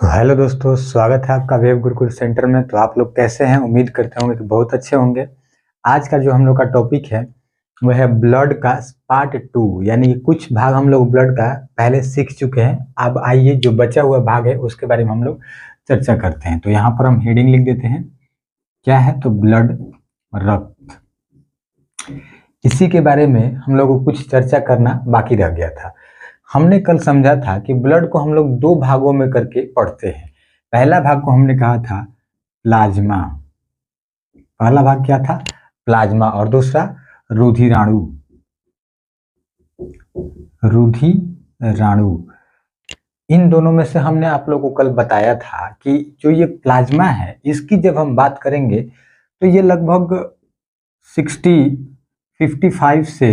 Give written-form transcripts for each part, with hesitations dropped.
तो हेलो दोस्तों, स्वागत है आपका वेब गुरुकुल सेंटर में। तो आप लोग कैसे हैं? उम्मीद करते होंगे कि बहुत अच्छे होंगे। आज का जो हम लोग का टॉपिक है वह है ब्लड का पार्ट 2, यानी कि कुछ भाग हम लोग ब्लड का पहले सीख चुके हैं। अब आइए जो बचा हुआ भाग है उसके बारे में हम लोग चर्चा करते हैं। तो यहाँ पर हम हेडिंग लिख देते हैं, क्या है तो ब्लड, रक्त। इसी के बारे में हम लोग को कुछ चर्चा करना बाकी रह गया था। हमने कल समझा था कि ब्लड को हम लोग दो भागों में करके पढ़ते हैं। पहला भाग को हमने कहा था प्लाज्मा। पहला भाग क्या था? प्लाज्मा। और दूसरा रुधिराणु। रुधिराणु, इन दोनों में से हमने आप लोगों को कल बताया था कि जो ये प्लाज्मा है इसकी जब हम बात करेंगे तो ये लगभग 55 से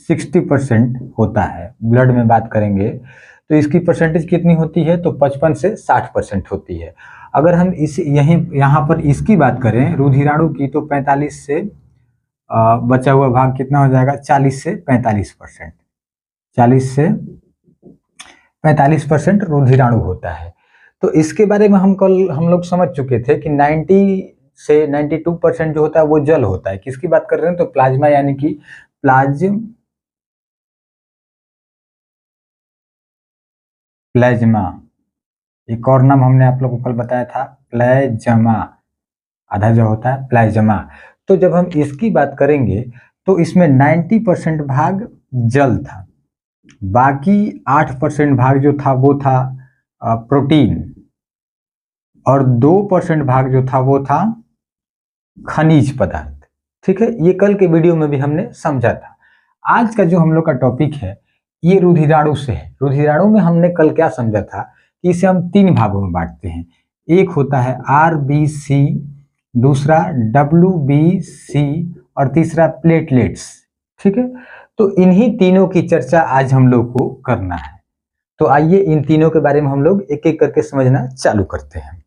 60% होता है। ब्लड में बात करेंगे तो इसकी परसेंटेज कितनी होती है? तो 55 से 60% होती है। अगर हम इस यहाँ पर इसकी बात करें रुधिराणु की, तो 45 से बचा हुआ भाग कितना हो जाएगा? 40 से 45%। 40 से 45% रुधिराणु होता है। तो इसके बारे में हम लोग समझ चुके थे कि 90 से 92% जो होता है वो जल होता है। किसकी बात कर रहे हैं? तो प्लाज्मा, यानी कि प्लाज्मा। एक और नाम हमने आप लोगों को कल बताया था, प्लाज्मा। आधा जो होता है प्लाज्मा। तो जब हम इसकी बात करेंगे तो इसमें 90% भाग जल था, बाकी 8% भाग जो था वो था प्रोटीन, और 2% भाग जो था वो था खनिज पदार्थ। ठीक है, ये कल के वीडियो में भी हमने समझा था। आज का जो हम लोग का टॉपिक है ये रुधिराणु से है। रुधिराणु में हमने कल क्या समझा था कि इसे हम 3 भागों में बांटते हैं। एक होता है RBC, दूसरा WBC और तीसरा प्लेटलेट्स। ठीक है, तो इन्हीं तीनों की चर्चा आज हम लोग को करना है। तो आइए इन तीनों के बारे में हम लोग एक एक करके समझना चालू करते हैं।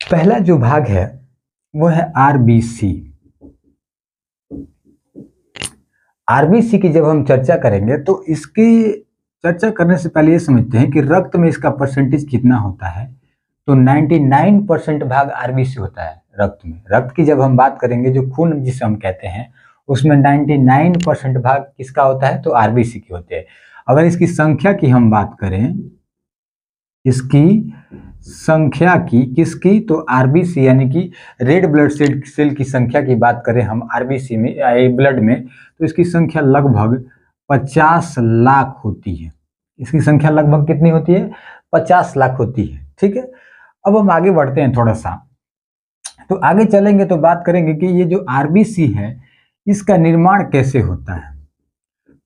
पहला जो भाग है वो है RBC। आरबीसी की जब हम चर्चा करेंगे तो इसकी चर्चा करने से पहले ये समझते हैं कि रक्त में इसका परसेंटेज कितना होता है। तो 99% भाग आरबीसी होता है रक्त में। रक्त की जब हम बात करेंगे, जो खून जिसे हम कहते हैं, उसमें 99% भाग किसका होता है? तो आरबीसी की होते हैं। अगर इसकी संख्या की हम बात करें, इसकी संख्या की, किसकी? तो आरबीसी, यानी कि रेड ब्लड सेल की संख्या की बात करें हम आरबीसी में, ब्लड में, तो इसकी संख्या लगभग 50 लाख होती है। इसकी संख्या लगभग कितनी होती है? 50 लाख होती है। ठीक है, अब हम आगे बढ़ते हैं थोड़ा सा। तो आगे चलेंगे तो बात करेंगे कि ये जो आरबीसी है इसका निर्माण कैसे होता है।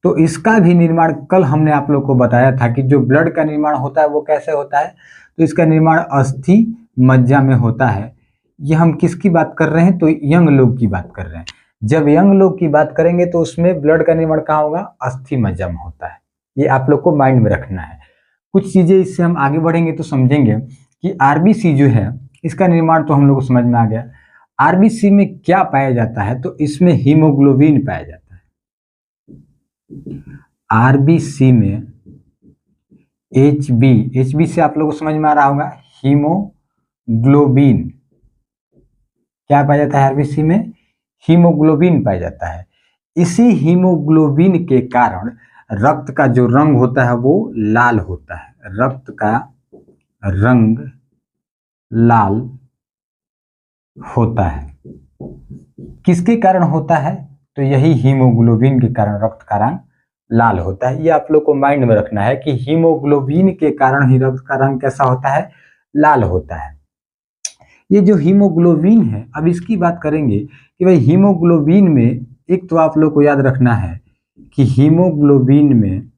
तो इसका भी निर्माण कल हमने आप लोग को बताया था कि जो ब्लड का निर्माण होता है वो कैसे होता है। तो इसका निर्माण अस्थि मज्जा में होता है। ये हम किसकी बात कर रहे हैं? तो यंग लोग की बात कर रहे हैं। जब यंग लोग की बात करेंगे तो उसमें ब्लड का निर्माण कहाँ होगा? अस्थि मज्जा में होता है। ये आप लोग को माइंड में रखना है। कुछ चीजें इससे हम आगे बढ़ेंगे तो समझेंगे कि आरबीसी जो है इसका निर्माण तो हम लोग को समझ में आ गया। आरबीसी में क्या पाया जाता है? तो इसमें हीमोग्लोबिन पाया जाता है। आरबीसी में एचबी से आप लोगों को समझ में आ रहा होगा, हीमोग्लोबिन। क्या पाया जाता है आरबीसी में? हीमोग्लोबिन पाया जाता है। इसी हीमोग्लोबिन के कारण रक्त का जो रंग होता है वो लाल होता है। रक्त का रंग लाल होता है। किसके कारण होता है? तो यही हीमोग्लोबिन के कारण रक्त का रंग लाल होता है। ये आप लोग को माइंड में रखना है कि हीमोग्लोबिन के कारण ही रक्त का रंग कैसा होता है? लाल होता है। ये जो हीमोग्लोबिन है, अब इसकी बात करेंगे कि भाई हीमोग्लोबिन में एक तो आप लोग को याद रखना है कि हीमोग्लोबिन में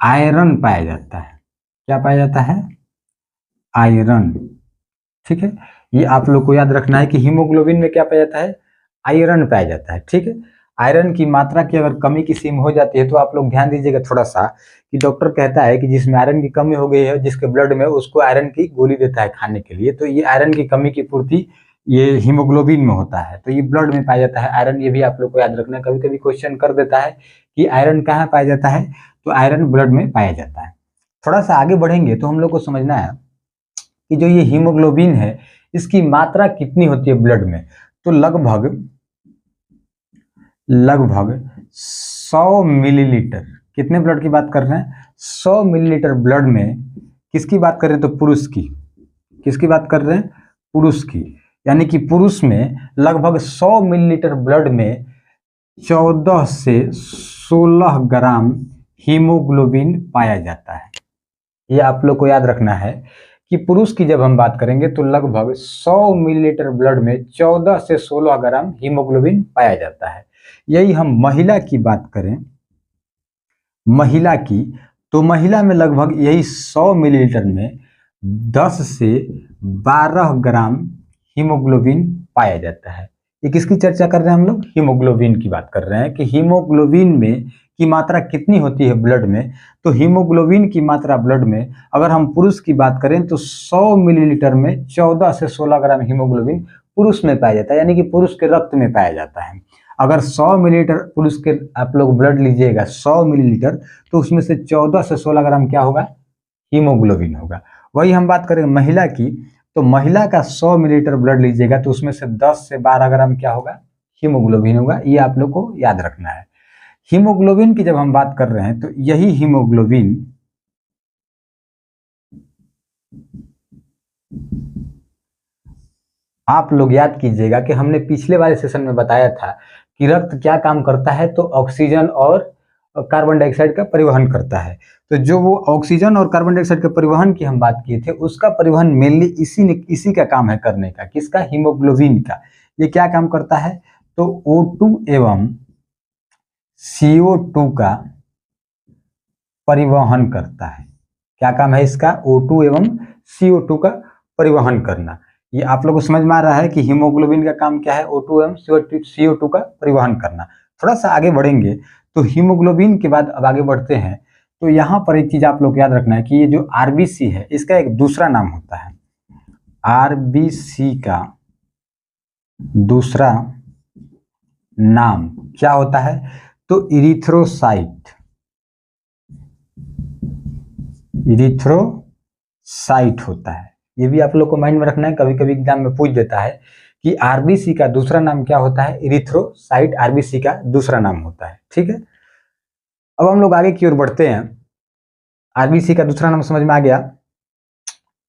आयरन पाया जाता है। क्या पाया जाता है? आयरन। ठीक है, ये आप लोग को याद रखना है कि हीमोग्लोबिन में क्या पाया जाता है? आयरन पाया जाता है। ठीक है, आयरन की मात्रा की अगर कमी की सीम हो जाती है तो आप लोग ध्यान दीजिएगा थोड़ा सा कि डॉक्टर कहता है कि जिसमें आयरन की कमी हो गई है जिसके ब्लड में, उसको आयरन की गोली देता है खाने के लिए। तो ये आयरन की कमी की पूर्ति ये हीमोग्लोबिन में होता है, तो ये ब्लड में पाया जाता है आयरन। ये भी आप लोग को याद रखना है, कभी कभी क्वेश्चन कर देता है कि आयरन कहाँ पाया जाता है, तो आयरन ब्लड में पाया जाता है। थोड़ा सा आगे बढ़ेंगे तो हम लोग को समझना है कि जो ये हीमोग्लोबिन है इसकी मात्रा कितनी होती है ब्लड में। तो लगभग 100 मिलीलीटर, कितने ब्लड की बात कर रहे हैं, 100 मिलीलीटर ब्लड में किसकी बात कर रहे हैं, तो पुरुष की। किसकी बात कर रहे हैं, पुरुष की। यानी कि पुरुष में लगभग 100 मिलीलीटर ब्लड में 14 से 16 ग्राम हीमोग्लोबिन पाया जाता है। ये आप लोग को याद रखना है कि पुरुष की जब हम बात करेंगे तो लगभग 100 मिलीलीटर ब्लड में 14 से 16 ग्राम हीमोग्लोबिन पाया जाता है। यही हम महिला की बात करें, महिला की, तो महिला में लगभग यही 100 मिलीलीटर में 10 से 12 ग्राम हीमोग्लोबिन पाया जाता है। ये किसकी चर्चा कर रहे हैं हम लोग, हीमोग्लोबिन की बात कर रहे हैं कि हीमोग्लोबिन में की मात्रा कितनी होती है ब्लड में। तो हीमोग्लोबिन की मात्रा ब्लड में अगर हम पुरुष की बात करें तो 100 मिलीलीटर में 14 से 16 ग्राम हीमोग्लोबिन पुरुष में पाया जाता है, यानी कि पुरुष के रक्त में पाया जाता है। अगर 100 मिलीलीटर पुरुष के आप लोग ब्लड लीजिएगा 100 मिलीलीटर, तो उसमें से 14 से 16 ग्राम क्या होगा, हीमोग्लोबिन होगा। वही हम बात करें महिला की, तो महिला का 100 मिलीलीटर ब्लड लीजिएगा तो उसमें से 10 से 12 ग्राम क्या होगा, हीमोग्लोबिन होगा। ये आप लोग को याद रखना है। हीमोग्लोबिन की जब हम बात कर रहे हैं तो यही हीमोग्लोबिन आप लोग याद कीजिएगा कि हमने पिछले वाले सेशन में बताया था कि रक्त क्या काम करता है, तो ऑक्सीजन और कार्बन डाइऑक्साइड का परिवहन करता है। तो जो वो ऑक्सीजन और कार्बन डाइऑक्साइड के परिवहन की हम बात किए थे, उसका परिवहन मेनली इसी का काम है करने का, किसका, हीमोग्लोबिन का। ये क्या काम करता है, तो O2 एवं CO2 का परिवहन करता है। क्या काम है इसका, O2 एवं CO2 का परिवहन करना। ये आप लोगों को समझ में आ रहा है कि हीमोग्लोबिन का काम क्या है, O2 एवं CO2 का परिवहन करना। थोड़ा सा आगे बढ़ेंगे तो हीमोग्लोबिन के बाद अब आगे बढ़ते हैं, तो यहाँ पर एक चीज आप लोग याद रखना है कि ये जो आरबीसी है इसका एक दूसरा नाम होता है। आरबीसी का दूसरा नाम क्या होता है, तो इरिथ्रोसाइट। इरिथ्रोसाइट होता है। ये भी आप लोग को माइंड में रखना है, कभी कभी एग्जाम में पूछ देता है कि आरबीसी का दूसरा नाम क्या होता है, इरिथ्रोसाइट आरबीसी का दूसरा नाम होता है। ठीक है, अब हम लोग आगे की ओर बढ़ते हैं। आरबीसी का दूसरा नाम समझ में आ गया।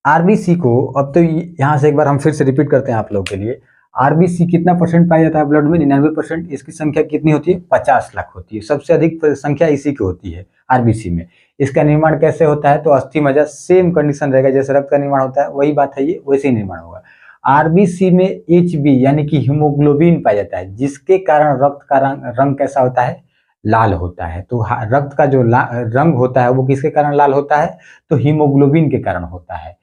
आरबीसी को अब तो यहाँ से एक बार हम फिर से रिपीट करते हैं आप लोग के लिए। आरबीसी कितना परसेंट पाया जाता है ब्लड में, 99%। इसकी संख्या कितनी होती है, 50 लाख होती है। सबसे अधिक संख्या इसी की होती है आरबीसी में। इसका निर्माण कैसे होता है, तो अस्थि मज्जा, सेम कंडीशन रहेगा जैसे रक्त का निर्माण होता है, वही बात है, ये वैसे ही निर्माण होगा। आरबीसी में एचबी यानी कि हीमोग्लोबिन पाया जाता है, जिसके कारण रक्त का रंग कैसा होता है, लाल होता है। तो रक्त का जो रंग होता है वो किसके कारण लाल होता है, तो हीमोग्लोबिन के कारण होता है।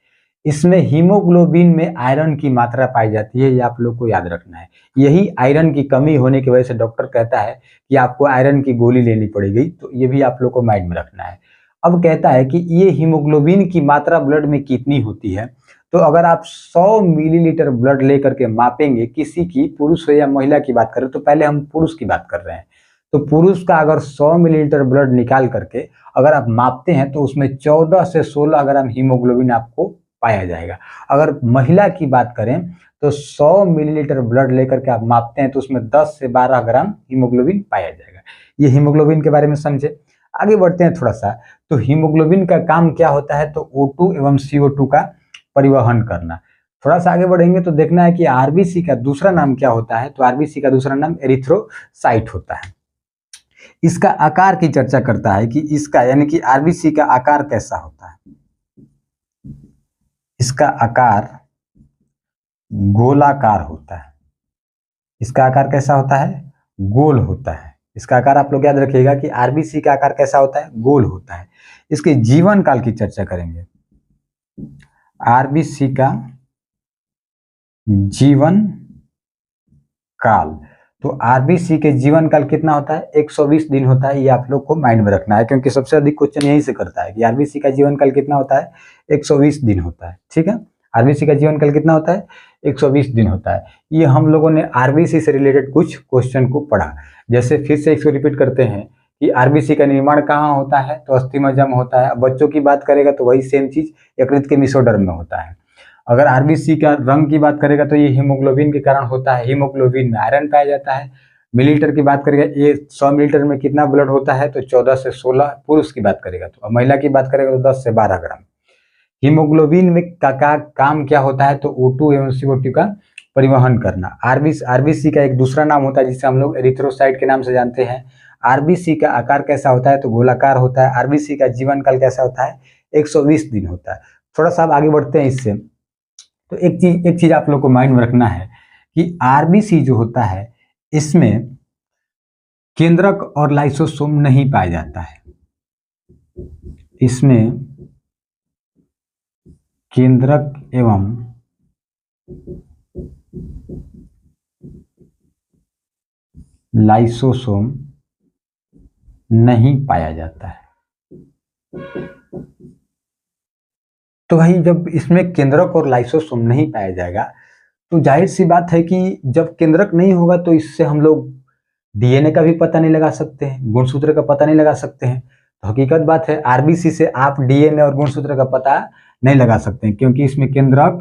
इसमें हीमोग्लोबिन में आयरन की मात्रा पाई जाती है, ये आप लोग को याद रखना है। यही आयरन की कमी होने की वजह से डॉक्टर कहता है कि आपको आयरन की गोली लेनी पड़ेगी, तो ये भी आप लोग को माइंड में रखना है। अब कहता है कि ये हीमोग्लोबिन की मात्रा ब्लड में कितनी होती है, तो अगर आप 100 मिलीलीटर ब्लड लेकर के मापेंगे, किसी की, पुरुष हो या महिला की बात करें, तो पहले हम पुरुष की बात कर रहे हैं। तो पुरुष का अगर 100 मिलीलीटर ब्लड निकाल करके अगर आप मापते हैं तो उसमें 14 से 16 ग्राम हीमोग्लोबिन आपको पाया जाएगा। अगर महिला की बात करें तो 100 मिलीलीटर ब्लड लेकर के आप मापते हैं तो उसमें 10 से 12 ग्राम हीमोग्लोबिन पाया जाएगा। ये हीमोग्लोबिन के बारे में समझे। आगे बढ़ते हैं थोड़ा सा, तो हीमोग्लोबिन का काम क्या होता है, तो O2 एवं CO2 का परिवहन करना। थोड़ा सा आगे बढ़ेंगे तो देखना है कि आरबीसी का दूसरा नाम क्या होता है, तो आरबीसी का दूसरा नाम एरिथ्रोसाइट होता है। इसका आकार की चर्चा करता है कि इसका यानी कि आरबीसी का आकार कैसा होता है। इसका आकार गोलाकार होता है। इसका आकार कैसा होता है, गोल होता है। इसका आकार आप लोग याद रखिएगा कि आरबीसी का आकार कैसा होता है, गोल होता है। इसके जीवन काल की चर्चा करेंगे। आरबीसी का जीवन काल, तो आरबीसी के जीवन काल कितना होता है? 120 दिन होता है। ये आप लोग को माइंड में रखना है, क्योंकि सबसे अधिक क्वेश्चन यहीं से करता है कि आरबीसी का जीवन काल कितना होता है? 120 दिन होता है। ठीक है, आरबीसी का जीवन काल कितना होता है? 120 दिन होता है। ये हम लोगों ने आरबीसी से रिलेटेड कुछ क्वेश्चन को पढ़ा। जैसे फिर से इसको रिपीट करते हैं कि आरबीसी का निर्माण कहाँ होता है? तो अस्थिमज्जा में होता है। बच्चों की बात करेगा तो वही सेम चीज यकृत के मेसोडर्म में होता है। अगर आरबीसी का रंग की बात करेगा तो ये हीमोग्लोबिन के कारण होता है। हीमोग्लोबिन में आयरन पाया जाता है। मिलीलीटर की बात करेगा, ये 100 मिलीलीटर में कितना ब्लड होता है? तो 14 से 16। पुरुष की बात करेगा तो, महिला की बात करेगा तो 10 से 12 ग्राम। हीमोग्लोबिन में का काम क्या होता है? तो O2 एवं CO2 का परिवहन करना। आरबीसी का एक दूसरा नाम होता है जिसे हम लोग एरिथ्रोसाइट के नाम से जानते हैं। आरबीसी का आकार कैसा होता है? तो गोलाकार होता है। आरबीसी का जीवन काल कैसा होता है? 120 दिन होता है। थोड़ा सा आगे बढ़ते हैं इससे। तो एक चीज आप लोग को माइंड में रखना है कि आरबीसी जो होता है इसमें केंद्रक और लाइसोसोम नहीं पाया जाता है। इसमें केंद्रक एवं लाइसोसोम नहीं पाया जाता है। तो भाई जब इसमें केंद्रक और लाइसोसोम नहीं पाया जाएगा तो जाहिर सी बात है कि जब केंद्रक नहीं होगा तो इससे हम लोग डीएनए का भी पता नहीं लगा सकते हैं, गुणसूत्र का पता नहीं लगा सकते हैं। तो हकीकत बात है आरबीसी से आप डीएनए और गुणसूत्र का पता नहीं लगा सकते हैं, क्योंकि इसमें केंद्रक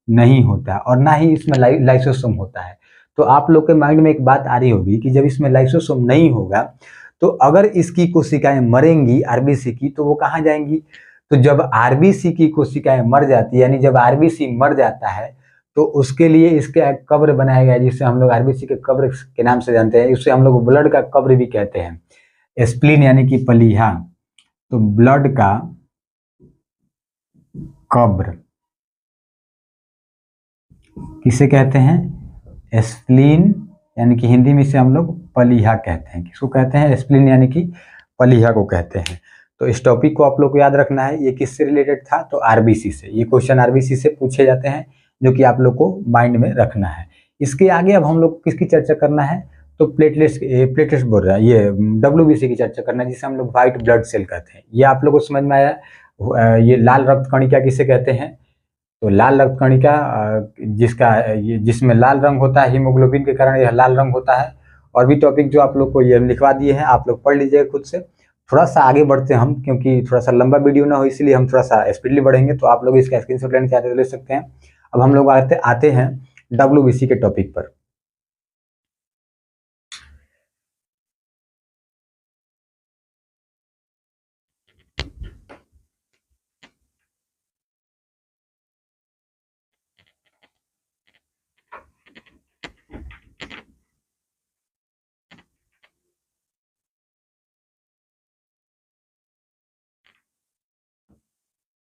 नहीं होता है और ना ही इसमें लाइसोसोम होता है। तो आप लोग के माइंड में एक बात आ रही होगी कि जब इसमें लाइसोसोम नहीं होगा तो अगर इसकी कोशिकाएं मरेंगी आरबीसी की तो वो कहाँ जाएंगी? तो जब आरबीसी की कोशिकाएं मर जाती है, यानी जब आरबीसी मर जाता है तो उसके लिए इसके एक कब्र बनाया गया जिसे हम लोग आरबीसी के कब्र के नाम से जानते हैं। उसे हम लोग ब्लड का कब्र भी कहते हैं। स्प्लीन यानी कि पलीहा, तो ब्लड का कब्र किसे कहते हैं? स्प्लीन, यानी कि हिंदी में इसे हम लोग पलीहा कहते हैं। किसको कहते हैं? स्प्लीन यानी कि पलीहा को कहते हैं। तो इस टॉपिक को आप लोग को याद रखना है। ये किससे रिलेटेड था? तो आरबीसी से। ये क्वेश्चन आरबीसी से पूछे जाते हैं, जो कि आप लोग को माइंड में रखना है। इसके आगे अब हम लोग किसकी चर्चा करना है? तो प्लेटलेट्स बोल रहा है, ये डब्ल्यूबीसी की चर्चा करना है, जिसे हम लोग व्हाइट ब्लड सेल कहते हैं। ये आप लोग को समझ में आया? ये लाल रक्त कणिका किसे कहते हैं? तो लाल रक्त कणिका जिसमें लाल रंग होता है, हीमोग्लोबिन के कारण यह लाल रंग होता है। और भी टॉपिक जो आप लोग को ये लिखवा दिए हैं, आप लोग पढ़ लीजिएगा खुद से। थोड़ा सा आगे बढ़ते हैं हम, क्योंकि थोड़ा सा लंबा वीडियो ना हो इसलिए हम थोड़ा सा स्पीडली बढ़ेंगे। तो आप लोग इसका स्क्रीनशॉट लेना चाहते तो ले सकते हैं। अब हम लोग आते हैं डब्ल्यूबीसी के टॉपिक पर।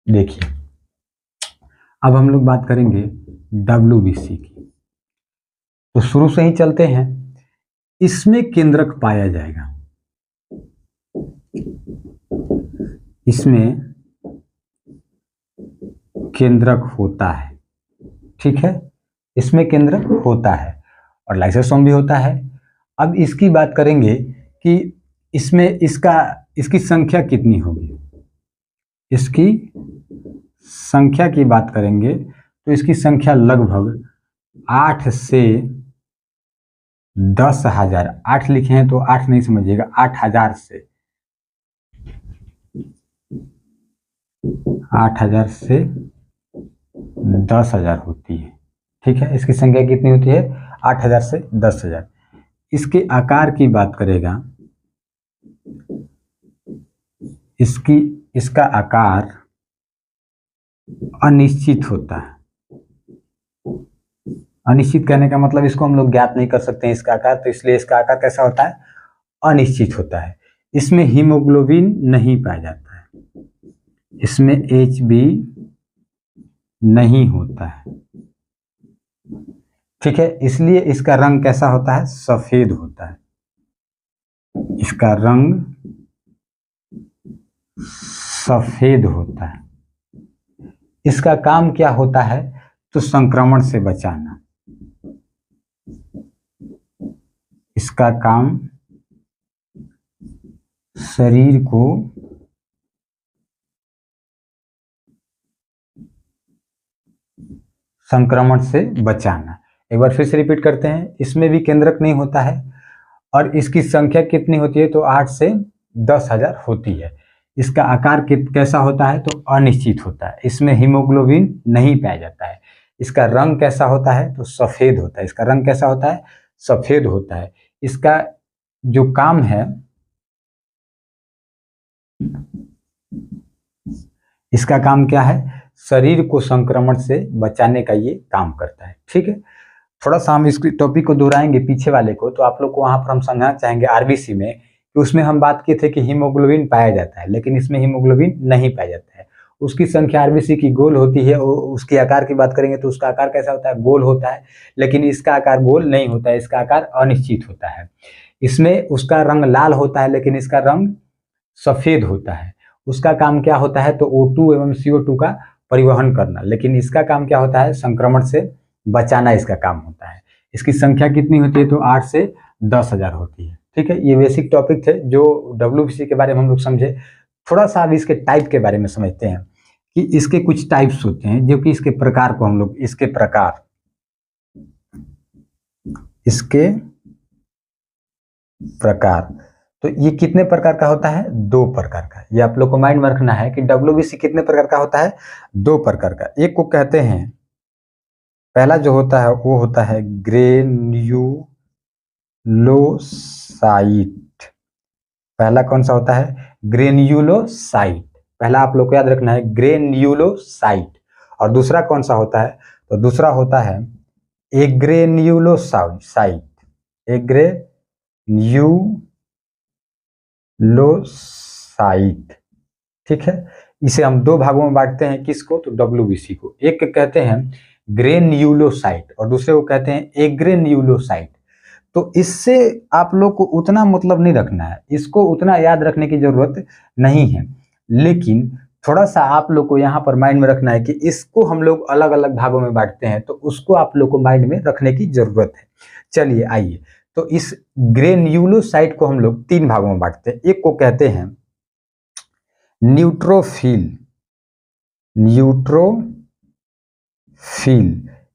देखिए, अब हम लोग बात करेंगे डब्ल्यूबीसी की। तो शुरू से ही चलते हैं। इसमें केंद्रक पाया जाएगा। इसमें केंद्रक होता है। ठीक है, इसमें केंद्रक होता है और लाइसोसोम भी होता है। अब इसकी बात करेंगे कि इसमें इसकी संख्या कितनी होगी। इसकी संख्या की बात करेंगे तो इसकी संख्या लगभग 8 से 10,000, 8 लिखे हैं तो 8 नहीं समझिएगा, 8,000 से 10,000 होती है। ठीक है, इसकी संख्या कितनी होती है? 8,000 से 10,000। इसके आकार की बात करेगा, इसका आकार अनिश्चित होता है। अनिश्चित कहने का मतलब इसको हम लोग ज्ञात नहीं कर सकते हैं इसका आकार, तो इसलिए इसका आकार कैसा होता है? अनिश्चित होता है। इसमें हीमोग्लोबिन नहीं पाया जाता है, इसमें HB नहीं होता है। ठीक है, इसलिए इसका रंग कैसा होता है? सफेद होता है। इसका रंग सफेद होता है। इसका काम क्या होता है? तो संक्रमण से बचाना। इसका काम शरीर को संक्रमण से बचाना। एक बार फिर से रिपीट करते हैं, इसमें भी केंद्रक नहीं होता है और इसकी संख्या कितनी होती है, तो 8 से 10,000 होती है। इसका आकार कैसा होता है, तो अनिश्चित होता है। इसमें हीमोग्लोबिन नहीं पाया जाता है। इसका रंग कैसा होता है, तो सफेद होता है। इसका रंग कैसा होता है, सफेद होता है। इसका जो काम है, इसका काम क्या है, शरीर को संक्रमण से बचाने का ये काम करता है। ठीक है, थोड़ा सा हम इस टॉपिक को दोहराएंगे पीछे वाले को, तो आप लोग को वहां पर हम समझाना चाहेंगे आरबीसी में कि उसमें हम बात किए थे कि हीमोग्लोबिन पाया जाता है, लेकिन इसमें हीमोग्लोबिन नहीं पाया जाता है। उसकी संख्या आरबीसी की गोल होती है। उसके आकार की बात करेंगे तो उसका आकार कैसा होता है, गोल होता है, लेकिन इसका आकार गोल नहीं होता है, इसका आकार अनिश्चित होता है। इसमें उसका रंग लाल होता है, लेकिन इसका रंग सफेद होता है। उसका काम क्या होता है, तो O2 एवं CO2 का परिवहन करना, लेकिन इसका काम क्या होता है, संक्रमण से बचाना इसका काम होता है। इसकी संख्या कितनी होती है, तो 8 से 10,000 होती है। ठीक है, ये बेसिक टॉपिक थे जो WBC के बारे में हम लोग समझे। थोड़ा सा अब इसके टाइप के बारे में समझते हैं कि इसके कुछ टाइप्स होते हैं, जो कि इसके प्रकार को हम लोग इसके प्रकार, तो ये कितने प्रकार का होता है, 2 प्रकार का। ये आप लोग को माइंड में रखना है कि WBC कितने प्रकार का होता है, 2 प्रकार का। एक को कहते हैं, पहला जो होता है वो होता है ग्रेन्युलोसाइट। पहला कौन सा होता है, ग्रेन्युलोसाइट। पहला आप लोग को याद रखना है ग्रेन्युलोसाइट। और दूसरा कौन सा होता है, तो दूसरा होता है एग्रेन्युलोसाइट। एग्रेन्युलोसाइट। ठीक है, इसे हम 2 भागों में बांटते हैं। किसको, तो WBC को। एक कहते हैं ग्रेन्युलोसाइट और दूसरे को कहते हैं एग्रेन्युलोसाइट। तो इससे आप लोग को उतना मतलब नहीं रखना है, इसको उतना याद रखने की जरूरत नहीं है, लेकिन थोड़ा सा आप लोग को यहाँ पर माइंड में रखना है कि इसको हम लोग अलग अलग भागों में बांटते हैं, तो उसको आप लोग को माइंड में रखने की जरूरत है। चलिए आइए, तो इस ग्रेन्युलोसाइट को हम लोग 3 भागों में बांटते हैं। एक को कहते हैं न्यूट्रोफिल,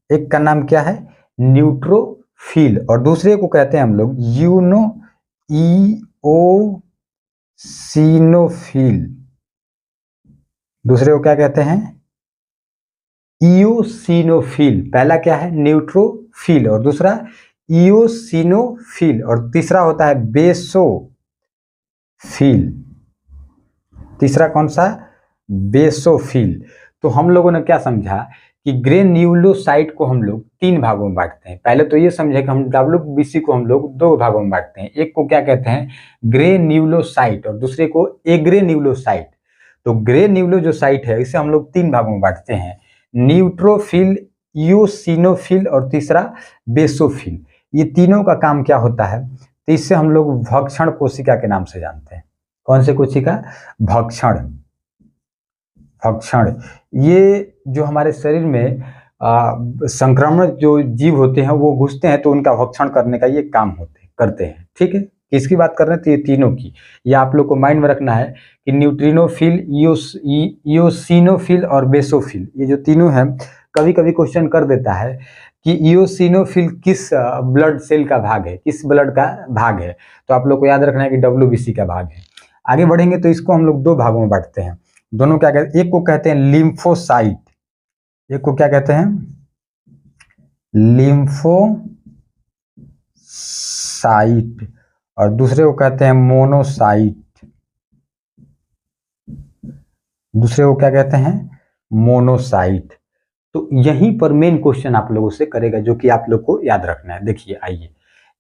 एक का नाम क्या है, न्यूट्रोफिल, और दूसरे को कहते हैं हम लोग ईओसिनोफिल। दूसरे को क्या कहते हैं, ईओसिनोफिल। पहला क्या है, न्यूट्रोफिल, और दूसरा ईओसिनोफिल, और तीसरा होता है बेसोफिल। तीसरा कौन सा, बेसोफिल। तो हम लोगों ने क्या समझा कि ग्रेन्युलोसाइट को हम लोग 3 भागों में बांटते हैं। पहले तो ये समझे कि हम WBC को हम लोग 2 भागों में बांटते हैं। एक को क्या कहते हैं, ग्रेन्युलोसाइट, और दूसरे को एग्रेन्युलोसाइट। तो ग्रेन्युलो जो साइट है इसे हम लोग 3 भागों में बांटते हैं, न्यूट्रोफिल, ईओसिनोफिल और तीसरा बेसोफिल। ये तीनों का काम क्या होता है, तो इससे हम लोग भक्षण कोशिका के नाम से जानते हैं। कौन से कोशिका, भक्षण। ये जो हमारे शरीर में संक्रमण जो जीव होते हैं वो घुसते हैं, तो उनका भक्षण करने का ये काम करते हैं। ठीक है, किसकी बात कर रहे हैं, तो ये तीनों की। ये आप लोग को माइंड में रखना है कि न्यूट्रिनोफिल, ईओसिनोफिल और बेसोफिल, ये जो तीनों हैं, कभी कभी क्वेश्चन कर देता है कि ईओसिनोफिल किस ब्लड सेल का भाग है, किस ब्लड का भाग है, तो आप लोग को याद रखना है कि WBC का भाग है। आगे बढ़ेंगे तो इसको हम लोग 2 भागों में बांटते हैं। दोनों क्या कहते हैं, एक को कहते हैं लिम्फोसाइट, एक को क्या कहते हैं, लिम्फोसाइट, और दूसरे को कहते हैं मोनोसाइट। दूसरे को क्या कहते हैं, मोनोसाइट। तो यहीं पर मेन क्वेश्चन आप लोगों से करेगा, जो कि आप लोग को याद रखना है। देखिए आइए,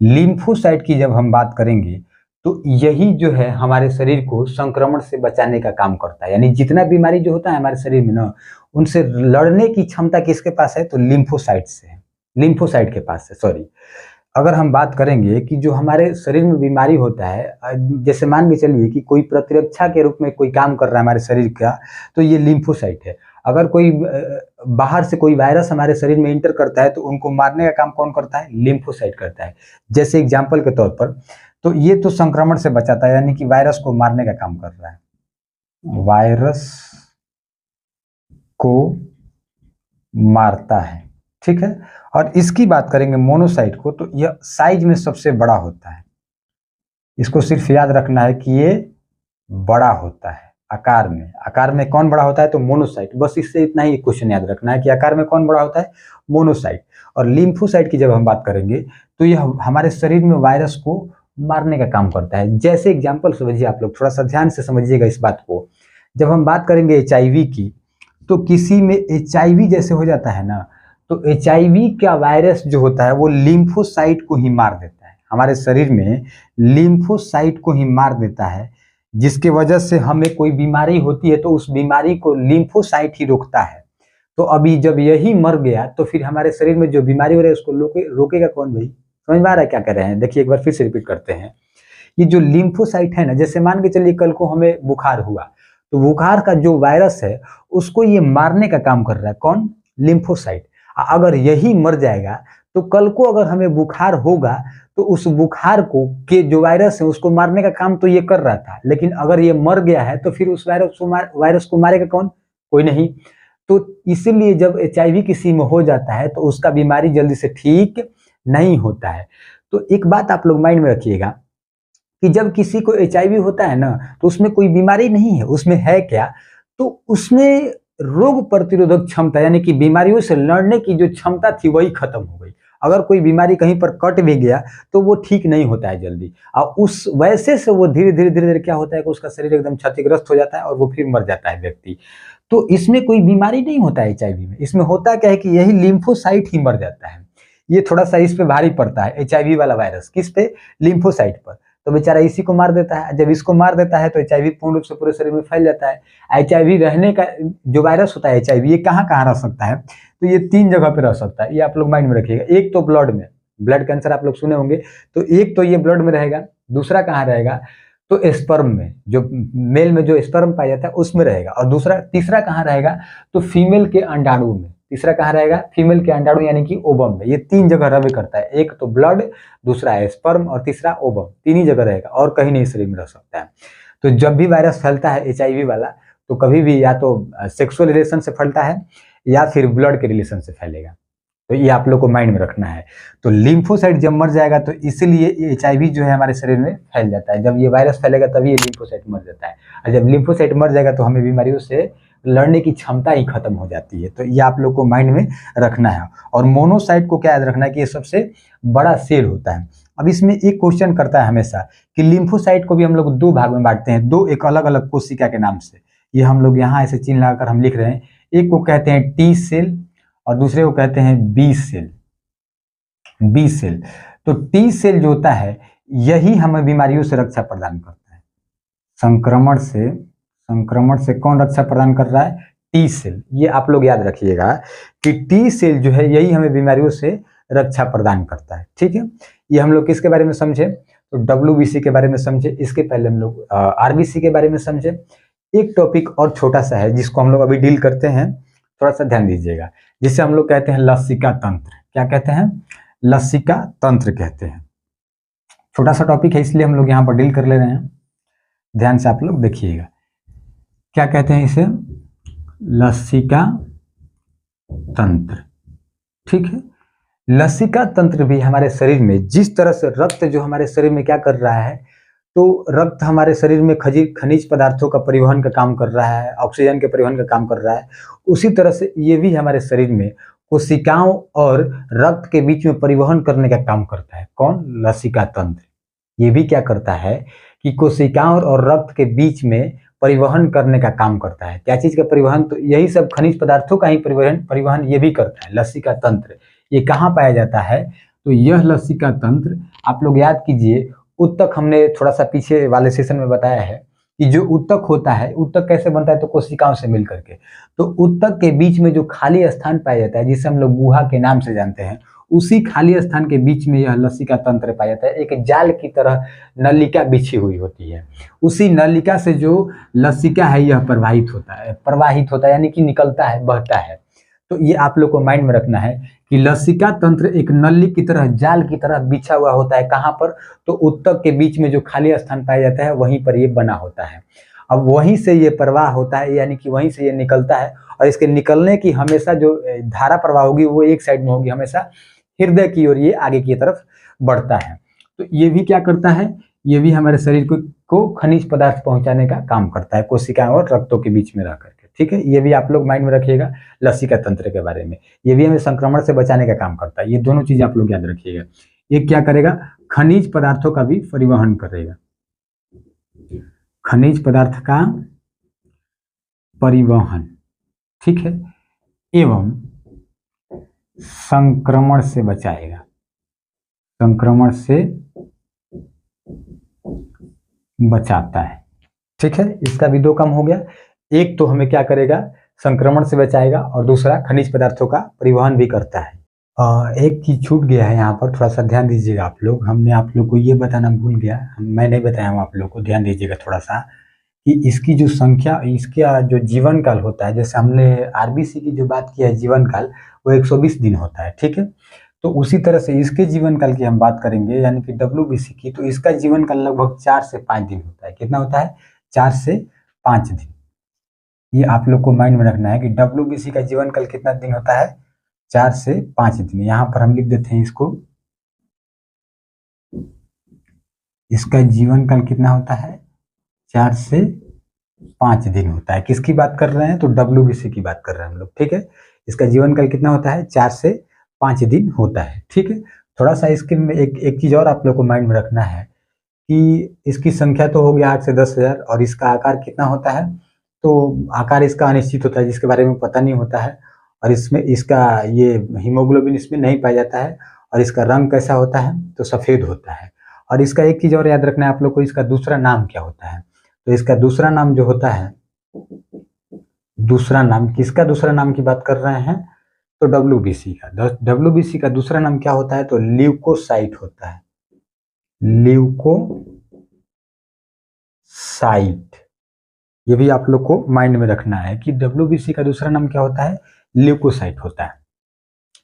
लिम्फोसाइट की जब हम बात करेंगे तो यही जो है हमारे शरीर को संक्रमण से बचाने का काम करता है। यानी जितना बीमारी जो होता है हमारे शरीर में ना, उनसे लड़ने की क्षमता किसके पास है, तो लिम्फोसाइट से है, लिम्फोसाइट के पास है, सॉरी। अगर हम बात करेंगे कि जो हमारे शरीर में बीमारी होता है, जैसे मान के चलिए कि कोई प्रतिरक्षा के रूप में कोई काम कर रहा है हमारे शरीर का, तो ये लिम्फोसाइट है। अगर कोई बाहर से कोई वायरस हमारे शरीर में इंटर करता है तो उनको मारने का काम कौन करता है? लिम्फोसाइट करता है। जैसे एग्जाम्पल के तौर पर, तो ये तो संक्रमण से बचाता है, यानी कि वायरस को मारने का काम कर रहा है, वायरस को मारता है, ठीक है। और इसकी बात करेंगे मोनोसाइट को, तो यह साइज में सबसे बड़ा होता है। इसको सिर्फ याद रखना है कि ये बड़ा होता है आकार में। आकार में कौन बड़ा होता है? तो मोनोसाइट। बस इससे इतना ही क्वेश्चन याद रखना है कि आकार में कौन बड़ा होता है? मोनोसाइट। और लिम्फोसाइट की जब हम बात करेंगे तो यह हमारे शरीर में वायरस को मारने का काम करता है। जैसे एग्जाम्पल समझिए, आप लोग थोड़ा सा ध्यान से समझिएगा इस बात को। जब हम बात करेंगे HIV की, तो किसी में HIV जैसे हो जाता है ना, तो HIV का वायरस जो होता है वो लिम्फोसाइट को ही मार देता है। हमारे शरीर में लिम्फोसाइट को ही मार देता है, जिसके वजह से हमें कोई बीमारी होती है तो उस बीमारी को लिम्फोसाइट ही रोकता है। तो अभी जब यही मर गया तो फिर हमारे शरीर में जो बीमारी हो रही है उसको रोकेगा कौन भाई? समझ में आ रहा है क्या कर रहे हैं? देखिए एक बार फिर से रिपीट करते हैं। ये जो लिम्फोसाइट है ना, जैसे मान के चलिए कल को हमें बुखार हुआ, तो बुखार का जो वायरस है उसको ये मारने का काम कर रहा है कौन? लिम्फोसाइट। अगर यही मर जाएगा तो कल को अगर हमें बुखार होगा तो उस बुखार को के जो वायरस है उसको मारने का काम तो ये कर रहा था, लेकिन अगर ये मर गया है तो फिर उस वायरस को मारेगा कौन? कोई नहीं। तो इसीलिए जब HIV किसी में हो जाता है तो उसका बीमारी जल्दी से ठीक नहीं होता है। तो एक बात आप लोग माइंड में रखिएगा कि जब किसी को HIV होता है ना, तो उसमें कोई बीमारी नहीं है, उसमें है क्या? तो उसमें रोग प्रतिरोधक क्षमता, यानी कि बीमारियों से लड़ने की जो क्षमता थी वही खत्म हो गई। अगर कोई बीमारी कहीं पर कट भी गया तो वो ठीक नहीं होता है जल्दी, और उस वैसे से वो धीरे धीरे धीरे धीरे क्या होता है कि उसका शरीर एकदम क्षतिग्रस्त हो जाता है और वो फिर मर जाता है व्यक्ति। तो इसमें कोई बीमारी नहीं होता है HIV में। इसमें होता क्या है कि यही लिम्फोसाइट ही मर जाता है। ये थोड़ा सा इस पे भारी पड़ता है HIV वाला वायरस, किस पे? लिम्फोसाइट पर। तो बेचारा इसी को मार देता है। जब इसको मार देता है तो HIV पूर्ण रूप से पूरे शरीर में फैल जाता है। HIV रहने का जो वायरस होता है HIV, ये कहाँ कहाँ रह सकता है? तो ये 3 जगह पे रह सकता है, ये आप लोग माइंड में रखिएगा। एक तो ब्लड में, ब्लड कैंसर आप लोग सुने होंगे, तो एक तो ये ब्लड में रहेगा। दूसरा कहाँ रहेगा? तो स्पर्म में, जो मेल में जो स्पर्म पाया जाता है उसमें रहेगा। और तीसरा कहाँ रहेगा? तो फीमेल के अंडाणु में। तीसरा कहाँ रहेगा? फीमेल के अंडाणु यानी कि ओवम में। ये 3 जगह रह करता है, एक तो ब्लड, दूसरा है स्पर्म और तीसरा ओवम। 3 ही जगह रहेगा और कहीं नहीं शरीर में रह सकता है। तो जब भी वायरस फैलता है HIV वाला, तो कभी भी या तो सेक्सुअल रिलेशन से फैलता है या फिर ब्लड के रिलेशन से फैलेगा। तो ये आप लोग को माइंड में रखना है। तो लिम्फोसाइट जब मर जाएगा तो इसलिए HIV जो है हमारे शरीर में फैल जाता है। जब ये वायरस फैलेगा तभी ये लिम्फोसाइट मर जाता है, और जब लिम्फोसाइट मर जाएगा तो हमें बीमारियों से लड़ने की क्षमता ही खत्म हो जाती है। तो ये आप लोग को माइंड में रखना है। और मोनोसाइट को क्या याद रखना है कि ये सबसे बड़ा सेल होता है। अब इसमें एक क्वेश्चन करता है हमेशा कि लिम्फोसाइट को भी हम लोग 2 भाग में बांटते हैं, 2 एक अलग अलग कोशिका के नाम से। ये हम लोग यहाँ ऐसे चिन्ह लगाकर हम लिख रहे हैं। एक को कहते हैं T सेल और दूसरे को कहते हैं B सेल। B सेल, तो T सेल जो होता है यही हमें बीमारियों से रक्षा प्रदान करता है। संक्रमण से कौन रक्षा प्रदान कर रहा है? T cell. ये आप लोग याद रखिएगा कि T सेल जो है यही हमें बीमारियों से रक्षा प्रदान करता है, ठीक है। ये हम लोग किसके बारे में समझे? तो WBC के बारे में समझे। इसके पहले हम लोग RBC के बारे में समझे। एक टॉपिक और छोटा सा है जिसको हम लोग अभी डील करते हैं, थोड़ा सा ध्यान दीजिएगा, जिसे हम लोग कहते हैं लसिका तंत्र। क्या कहते हैं? लसिका तंत्र कहते हैं। छोटा सा टॉपिक है इसलिए हम लोग यहाँ पर डील कर ले रहे हैं, ध्यान से आप लोग देखिएगा। क्या कहते हैं इसे? लसिका तंत्र, ठीक है। लसिका तंत्र भी हमारे शरीर में, जिस तरह से रक्त जो हमारे शरीर में क्या कर रहा है, तो रक्त हमारे शरीर में खनिज पदार्थों का परिवहन का काम कर रहा है, ऑक्सीजन के परिवहन का काम कर रहा है, उसी तरह से ये भी हमारे शरीर में कोशिकाओं और रक्त के बीच में परिवहन करने का काम करता है। कौन? लसिका तंत्र। ये भी क्या करता है कि कोशिकाओं और रक्त के बीच में परिवहन करने का काम करता है। क्या चीज का परिवहन? तो यही सब खनिज पदार्थों का ही परिवहन ये भी करता है, लसिका तंत्र। ये कहाँ पाया जाता है? तो यह लसिका तंत्र आप लोग याद कीजिए, उत्तक हमने थोड़ा सा पीछे वाले सेशन में बताया है कि जो उत्तक होता है, उत्तक कैसे बनता है? तो कोशिकाओं से मिल करके। तो उत्तक के बीच में जो खाली स्थान पाया जाता है, जिसे हम लोग गुहा के नाम से जानते हैं, उसी खाली स्थान के बीच में यह लसिका तंत्र पाया जाता है। एक जाल की तरह नलिका बिछी हुई होती है, उसी नलिका से जो लसिका है यह प्रवाहित होता है यानी कि निकलता है, बहता है। तो ये आप लोग को माइंड में रखना है कि लसिका तंत्र एक नली की तरह, जाल की तरह बिछा हुआ होता है। कहाँ पर? तो उत्तक के बीच में जो खाली स्थान पाया जाता है वहीं पर ये बना होता है। अब वहीं से ये प्रवाह होता है, यानी कि वहीं से ये निकलता है, और इसके निकलने की हमेशा जो धारा प्रवाह होगी वो एक साइड में होगी, हमेशा हृदय की ओर ये आगे की तरफ बढ़ता है। तो ये भी क्या करता है, ये भी हमारे शरीर को खनिज पदार्थ पहुंचाने का काम करता है, कोशिकाओं और रक्तों के बीच में रह करके। ठीक है, ये भी आप लोग माइंड में रखिएगा लसिका तंत्र के बारे में। ये भी हमें संक्रमण से बचाने का काम करता है। ये दोनों चीज आप लोग याद रखिएगा। ये क्या करेगा? खनिज पदार्थों का भी परिवहन करेगा, खनिज पदार्थ का परिवहन, ठीक है, एवं संक्रमण से बचाएगा, संक्रमण से बचाता है। ठीक है, इसका भी दो काम हो गया। एक तो हमें क्या करेगा, संक्रमण से बचाएगा, और दूसरा खनिज पदार्थों का परिवहन भी करता है। एक चीज छूट गया है यहाँ पर, थोड़ा सा ध्यान दीजिएगा आप लोग। हमने आप लोग को ये बताना भूल गया, मैं नहीं बताया हूँ आप लोग को, ध्यान दीजिएगा थोड़ा सा, कि इसकी जो संख्या, इसका जो जीवन काल होता है, जैसे हमने आरबीसी की जो बात की है जीवन काल, वो 120 दिन होता है। ठीक है, तो उसी तरह से इसके जीवन काल की हम बात करेंगे, यानी कि डब्ल्यूबीसी की, तो इसका जीवन काल लगभग 4 से 5 दिन होता है। कितना होता है? 4 से 5 दिन। ये आप लोग को माइंड में रखना है कि डब्ल्यूबीसी का जीवन काल कितना दिन होता है? 4 से 5 दिन। यहाँ पर हम लिख देते हैं इसको, इसका जीवन काल कितना होता है? 4 से 5 दिन होता है। किसकी बात कर रहे हैं? तो डब्ल्यूबीसी की बात कर रहे हैं हम लोग। ठीक है, इसका जीवन काल कितना होता है? 4 से 5 दिन होता है। ठीक है, थोड़ा सा इसके में एक चीज और आप लोग को माइंड में रखना है कि इसकी संख्या तो हो गया 8 से 10,000, और इसका आकार कितना होता है? तो आकार इसका अनिश्चित होता है, जिसके बारे में पता नहीं होता है, और इसमें इसका ये हीमोग्लोबिन इसमें नहीं पाया जाता है, और इसका रंग कैसा होता है? तो सफेद होता है। और इसका एक चीज और याद रखना है आप लोग को, इसका दूसरा नाम क्या होता है? तो इसका दूसरा नाम जो होता है, दूसरा नाम, किसका दूसरा नाम की बात कर रहे हैं? तो डब्ल्यूबीसी का। डब्ल्यूबीसी का दूसरा नाम क्या होता है? तो ल्यूकोसाइट होता है, ल्यूकोसाइट। ये भी आप लोग को माइंड में रखना है कि डब्ल्यूबीसी का दूसरा नाम क्या होता है? ल्यूकोसाइट होता है।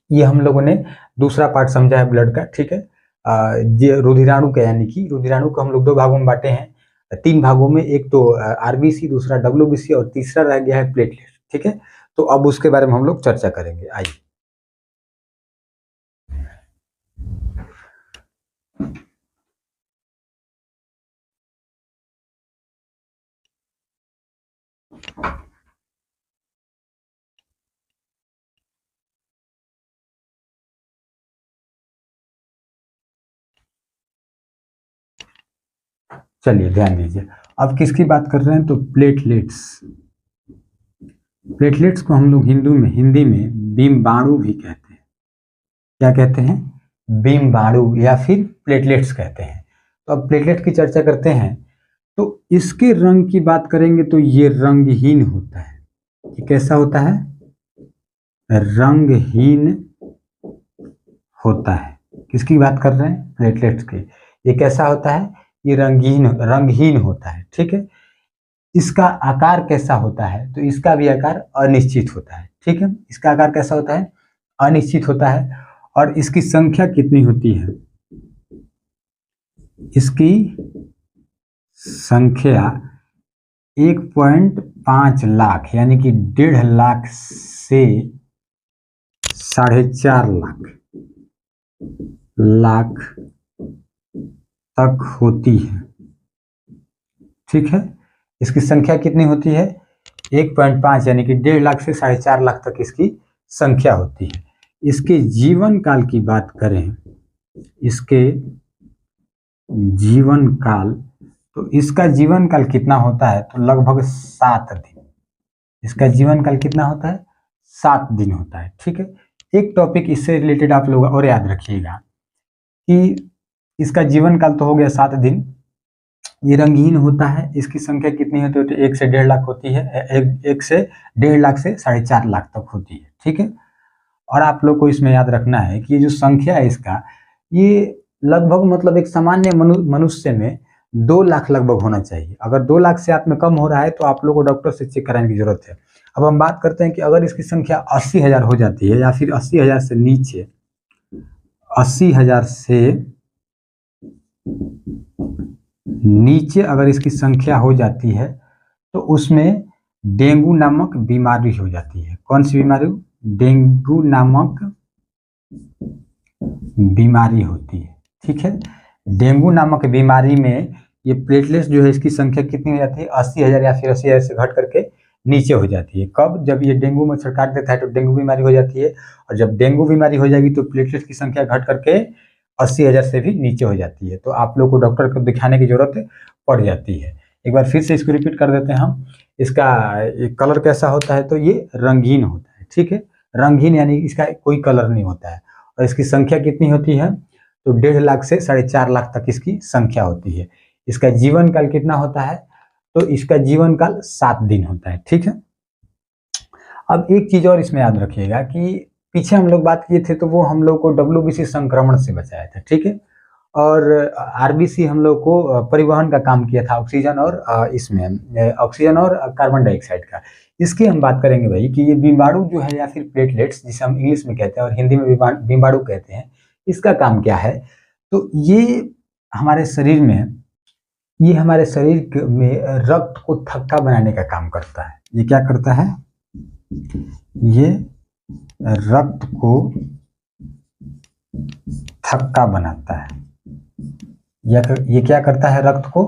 ये हम लोगों ने दूसरा पार्ट समझा है ब्लड का। ठीक है, ये रुधिराणु का, यानी कि रुधिराणु को हम लोग 2 भागों में बांटे हैं, 3 भागों में, एक तो आरबीसी, दूसरा डब्ल्यूबीसी, और तीसरा रह गया है प्लेटलेट। ठीक है, तो अब उसके बारे में हम लोग चर्चा करेंगे। आइए, चलिए ध्यान दीजिए। अब किसकी बात कर रहे हैं? तो प्लेटलेट्स। प्लेटलेट्स को हम लोग हिंदी में बीमबाणु भी कहते हैं। क्या कहते हैं? बीमबाणु, या फिर प्लेटलेट्स कहते हैं। तो अब प्लेटलेट की चर्चा करते हैं। तो इसके रंग की बात करेंगे तो ये रंगहीन होता है। ये कैसा होता है? रंगहीन होता है। किसकी बात कर रहे हैं? प्लेटलेट्स की। ये कैसा होता है? ये रंगहीन होता है। ठीक है, इसका आकार कैसा होता है? तो इसका भी आकार अनिश्चित होता है। ठीक है, इसका आकार कैसा होता है? अनिश्चित होता है। और इसकी संख्या कितनी होती है? इसकी संख्या 1.5 लाख, यानी कि 1.5 लाख से 4.5 लाख तक होती है। ठीक है, इसकी संख्या कितनी होती है? 1.5, यानी कि 1.5 लाख से 4.5 लाख तक इसकी संख्या होती है। इसके जीवन काल की बात करें, इसके जीवन काल, तो इसका जीवन काल कितना होता है? तो लगभग 7 दिन। इसका जीवन काल कितना होता है? 7 दिन होता है। ठीक है, एक टॉपिक इससे रिलेटेड आप लोग और याद रखिएगा कि इसका जीवन काल तो हो गया 7 दिन, ये रंगीन होता है, इसकी संख्या कितनी होती है? तो 1 से 1.5 लाख होती है, 1 से 1.5 लाख से 4.5 लाख तक होती है। ठीक है, और आप लोग को इसमें याद रखना है कि ये जो संख्या है इसका, ये लगभग मतलब एक सामान्य मनुष्य में 2 लाख लगभग होना चाहिए। अगर 2 लाख से आप में कम हो रहा है तो आप लोग को डॉक्टर से चेक कराने की जरूरत है। अब हम बात करते हैं कि अगर इसकी संख्या 80,000 हो जाती है या फिर 80,000 से नीचे, 80,000 से नीचे अगर इसकी संख्या हो जाती है तो उसमें डेंगू नामक बीमारी हो जाती है। कौन सी बीमारी? डेंगू नामक बीमारी होती है। ठीक है, डेंगू नामक बीमारी में ये प्लेटलेट्स जो है इसकी संख्या कितनी हो जाती है? 80,000 या फिर 80,000 से घट करके नीचे हो जाती है। कब? जब ये डेंगू मच्छर काट देता है तो डेंगू बीमारी हो जाती है, और जब डेंगू बीमारी हो जाएगी तो प्लेटलेट्स की संख्या घट करके 80,000 से भी नीचे हो जाती है। तो आप लोग को डॉक्टर को दिखाने की जरूरत पड़ जाती है। एक बार फिर से इसको रिपीट कर देते हैं हम। इसका कलर कैसा होता है? तो ये रंगीन होता है। ठीक है, रंगीन यानी इसका कोई कलर नहीं होता है। और इसकी संख्या कितनी होती है? तो 1.5 लाख से 4.5 लाख तक इसकी संख्या होती है। इसका जीवन काल कितना होता है? तो इसका जीवन काल 7 दिन होता है। ठीक है, अब एक चीज और इसमें याद रखिएगा कि पीछे हम लोग बात किए थे तो वो हम लोग को WBC संक्रमण से बचाया था। ठीक है, और RBC हम लोग को परिवहन का काम किया था, ऑक्सीजन और इसमें ऑक्सीजन और कार्बन डाइऑक्साइड का। इसकी हम बात करेंगे भाई कि ये बीमाणु जो है या फिर प्लेटलेट्स जिसे हम इंग्लिश में कहते हैं और हिंदी में बीमाणु कहते हैं, इसका काम क्या है? तो ये हमारे शरीर में रक्त को थक्का बनाने का काम करता है। ये क्या करता है? ये रक्त को थक्का बनाता है। ये क्या करता है? रक्त को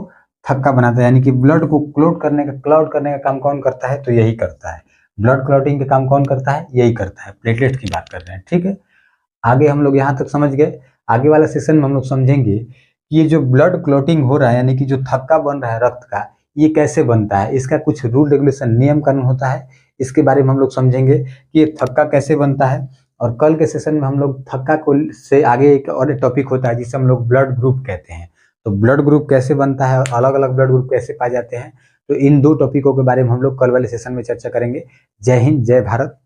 थक्का बनाता है, यानी कि ब्लड को क्लॉट करने का काम कौन करता है? तो यही करता है। ब्लड क्लॉटिंग का काम कौन करता है? यही करता है। प्लेटलेट्स की बात कर रहे हैं। ठीक है, आगे हम लोग यहाँ तक समझ गए। आगे वाला सेशन में हम लोग समझेंगे कि ये जो ब्लड क्लॉटिंग हो रहा है, यानी कि जो थक्का बन रहा है रक्त का, ये कैसे बनता है, इसका कुछ रूल रेगुलेशन नियम कानून होता है। इसके बारे में हम लोग समझेंगे कि ये थक्का कैसे बनता है। और कल के सेशन में हम लोग थक्का को से आगे एक और टॉपिक होता है जिसे हम लोग ब्लड ग्रुप कहते हैं। तो ब्लड ग्रुप कैसे बनता है और अलग अलग ब्लड ग्रुप कैसे पाए जाते हैं, तो इन 2 टॉपिकों के बारे में हम लोग कल वाले सेशन में चर्चा करेंगे। जय हिंद, जय भारत।